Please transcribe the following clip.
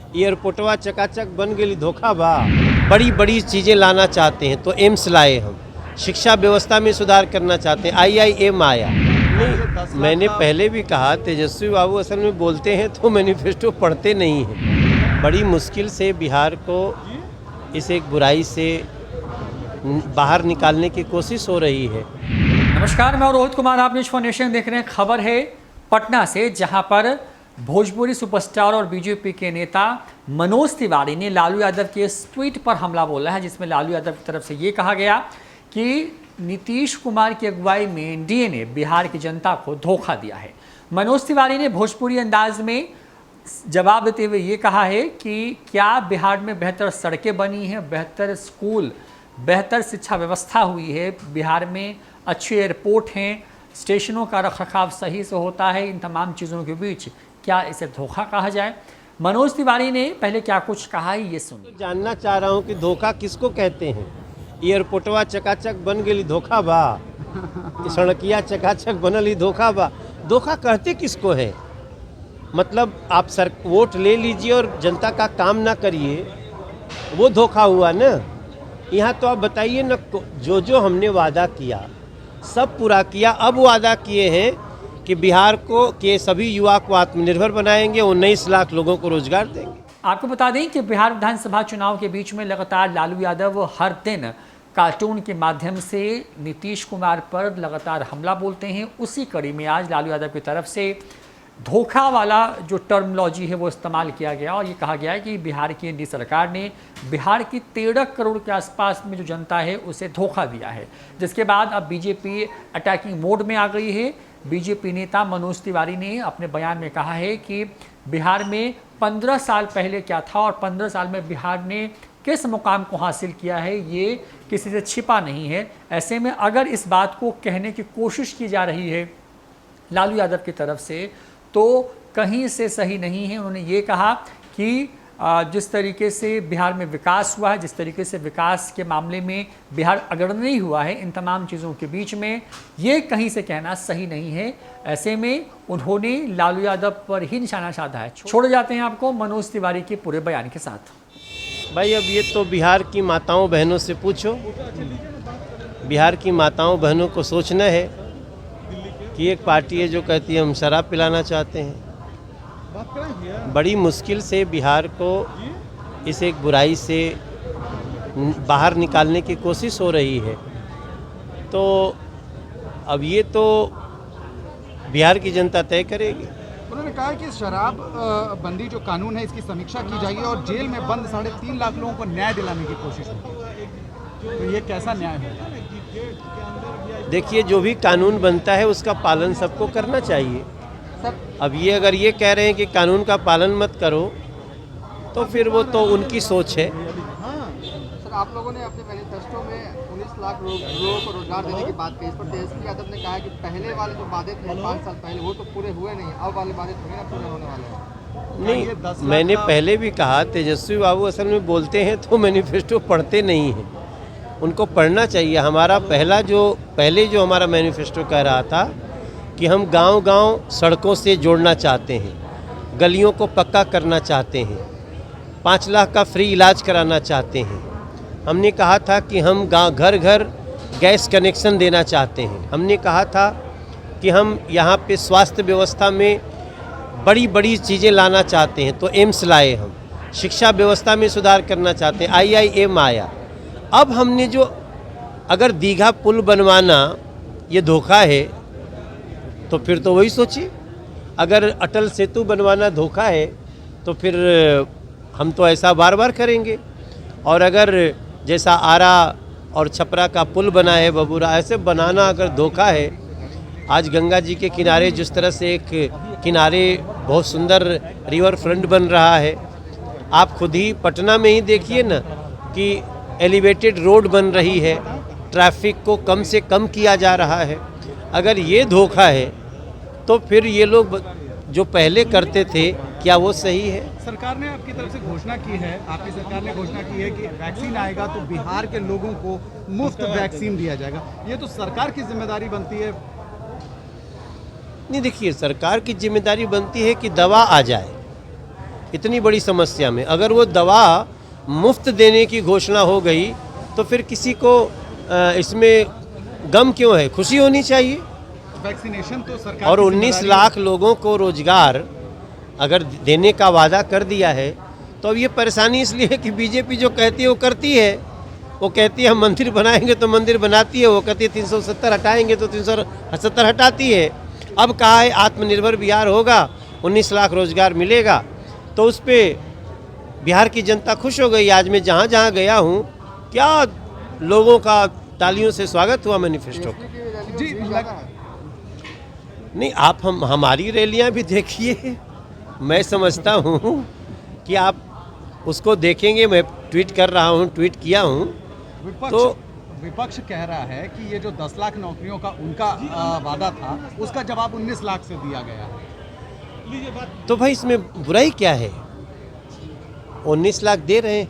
एयरपोर्टवा चकाचक बन गई, धोखा बा। बड़ी बड़ी चीज़ें लाना चाहते हैं तो एम्स लाए हम, शिक्षा व्यवस्था में सुधार करना चाहते हैं, IIM आया। नहीं, मैंने पहले भी कहा तेजस्वी बाबू असल में बोलते हैं तो मैनिफेस्टो पढ़ते नहीं हैं। बड़ी मुश्किल से बिहार को इस एक बुराई से बाहर निकालने की कोशिश हो रही है। नमस्कार, मैं रोहित कुमार, आप न्यूज़ फॉर नेशन देख रहे हैं। खबर है पटना से, जहां पर भोजपुरी सुपरस्टार और बीजेपी के नेता मनोज तिवारी ने लालू यादव के इस ट्वीट पर हमला बोला है, जिसमें लालू यादव की तरफ से ये कहा गया कि नीतीश कुमार की अगुवाई में एनडीए ने बिहार की जनता को धोखा दिया है। मनोज तिवारी ने भोजपुरी अंदाज में जवाब देते हुए ये कहा है कि क्या बिहार में बेहतर सड़कें बनी हैं, बेहतर स्कूल, बेहतर शिक्षा व्यवस्था हुई है, बिहार में अच्छे एयरपोर्ट हैं, स्टेशनों का रखरखाव सही से होता है, इन तमाम चीज़ों के बीच क्या इसे धोखा कहा जाए? मनोज तिवारी ने पहले क्या कुछ कहा है, ये सुनिए। तो जानना चाह रहा हूँ कि धोखा किसको कहते हैं? एयरपोर्टवा चकाचक बन गई, धोखा बा। सड़किया चकाचक बनल, धोखा बा। धोखा कहते किसको है? मतलब आप वोट ले लीजिए और जनता का काम ना करिए, वो धोखा हुआ ना। यहाँ तो आप बताइए ना, जो हमने वादा किया सब पूरा किया। अब वादा किए हैं कि बिहार को के सभी युवा को आत्मनिर्भर बनाएंगे, 19 लाख लोगों को रोजगार देंगे। आपको बता दें कि बिहार विधानसभा चुनाव के बीच में लगातार लालू यादव हर दिन कार्टून के माध्यम से नीतीश कुमार पर लगातार हमला बोलते हैं। उसी कड़ी में आज लालू यादव की तरफ से धोखा वाला जो टर्मोलॉजी है वो इस्तेमाल किया गया और ये कहा गया है कि बिहार की एनडीए सरकार ने बिहार की 13 करोड़ के आसपास में जो जनता है उसे धोखा दिया है, जिसके बाद अब बीजेपी अटैकिंग मोड में आ गई है। बीजेपी नेता मनोज तिवारी ने अपने बयान में कहा है कि बिहार में 15 साल पहले क्या था और 15 साल में बिहार ने किस मुकाम को हासिल किया है, ये किसी से छिपा नहीं है। ऐसे में अगर इस बात को कहने की कोशिश की जा रही है लालू यादव की तरफ से तो कहीं से सही नहीं है। उन्होंने ये कहा कि जिस तरीके से बिहार में विकास हुआ है, जिस तरीके से विकास के मामले में बिहार अग्रणी हुआ है, इन तमाम चीज़ों के बीच में ये कहीं से कहना सही नहीं है। ऐसे में उन्होंने लालू यादव पर ही निशाना साधा है। छोड़ जाते हैं आपको मनोज तिवारी के पूरे बयान के साथ। भाई अब ये तो बिहार की माताओं बहनों से पूछो। बिहार की माताओं बहनों को सोचना है कि एक पार्टी है जो कहती है हम शराब पिलाना चाहते हैं। बड़ी मुश्किल से बिहार को इस एक बुराई से बाहर निकालने की कोशिश हो रही है। तो अब ये तो बिहार की जनता तय करेगी। उन्होंने कहा कि शराब बंदी जो कानून है इसकी समीक्षा की जाएगी और जेल में बंद 3.5 लाख लोगों को न्याय दिलाने की कोशिश होगी। तो ये कैसा न्याय होगा? देखिए, जो भी कानून बनता है उसका पालन सबको करना चाहिए। अब ये अगर ये कह रहे हैं कि कानून का पालन मत करो तो फिर वो तो उनकी सोच है। सर, आप लोगों ने अपने मैनिफेस्टो में 19 लाख लोगों को रोजगार देने की बात कही। इस पर तेजस्वी यादव ने कहा कि पहले वाले जो वादे थे 5 साल पहले वो तो पूरे हुए नहीं, अब वाले वादे थोड़े ना पूरे होने वाले हैं। नहीं, मैंने पहले भी कहा तेजस्वी बाबू असल में बोलते हैं तो मैनिफेस्टो पढ़ते नहीं हैं। उनको पढ़ना चाहिए। हमारा पहले जो हमारा मैनिफेस्टो कह रहा था कि हम गांव-गांव सड़कों से जोड़ना चाहते हैं, गलियों को पक्का करना चाहते हैं, 5 लाख का फ्री इलाज कराना चाहते हैं। हमने कहा था कि हम घर घर गैस कनेक्शन देना चाहते हैं। हमने कहा था कि हम यहाँ पे स्वास्थ्य व्यवस्था में बड़ी बड़ी चीज़ें लाना चाहते हैं तो एम्स लाए हम, शिक्षा व्यवस्था में सुधार करना चाहते हैं, IIM आया। अब हमने जो अगर दीघा पुल बनवाना ये धोखा है तो फिर तो वही सोचिए। अगर अटल सेतु बनवाना धोखा है तो फिर हम तो ऐसा बार बार करेंगे। और अगर जैसा आरा और छपरा का पुल बना है बबूरा, ऐसे बनाना अगर धोखा है। आज गंगा जी के किनारे जिस तरह से एक किनारे बहुत सुंदर रिवर फ्रंट बन रहा है, आप खुद ही पटना में ही देखिए ना कि एलिवेटेड रोड बन रही है, ट्रैफिक को कम से कम किया जा रहा है। अगर ये धोखा है तो फिर ये लोग जो पहले करते थे क्या वो सही है? सरकार ने आपकी तरफ से घोषणा की है, आपकी सरकार ने घोषणा की है कि वैक्सीन आएगा तो बिहार के लोगों को मुफ्त वैक्सीन दिया जाएगा। ये तो सरकार की जिम्मेदारी बनती है। नहीं, देखिए, सरकार की जिम्मेदारी बनती है कि दवा आ जाए। इतनी बड़ी समस्या में अगर वो दवा मुफ्त देने की घोषणा हो गई तो फिर किसी को इसमें गम क्यों है, खुशी होनी चाहिए। वैक्सीनेशन तो सरकार और की 19 जिम्मेदारी लाख लोगों को रोजगार अगर देने का वादा कर दिया है तो अब ये परेशानी इसलिए है कि बीजेपी जो कहती है वो करती है। वो कहती है हम मंदिर बनाएंगे तो मंदिर बनाती है, वो कहती है 370 हटाएंगे तो 370 हटाती है। अब कहा है आत्मनिर्भर बिहार होगा, 19 लाख रोजगार मिलेगा, तो उस पर बिहार की जनता खुश हो गई। आज मैं जहाँ जहाँ गया हूँ क्या लोगों का तालियों से स्वागत हुआ मैनिफेस्टो का। जी नहीं, आप हमारी रैलियां भी देखिए। मैं समझता हूँ कि आप उसको देखेंगे। मैं ट्वीट कर रहा हूँ, ट्वीट किया हूँ। विपक्ष कह रहा है कि ये जो 10 लाख नौकरियों का उनका वादा था उसका जवाब 19 लाख से दिया गया है। तो भाई इसमें बुराई क्या है? 19 लाख दे रहे हैं,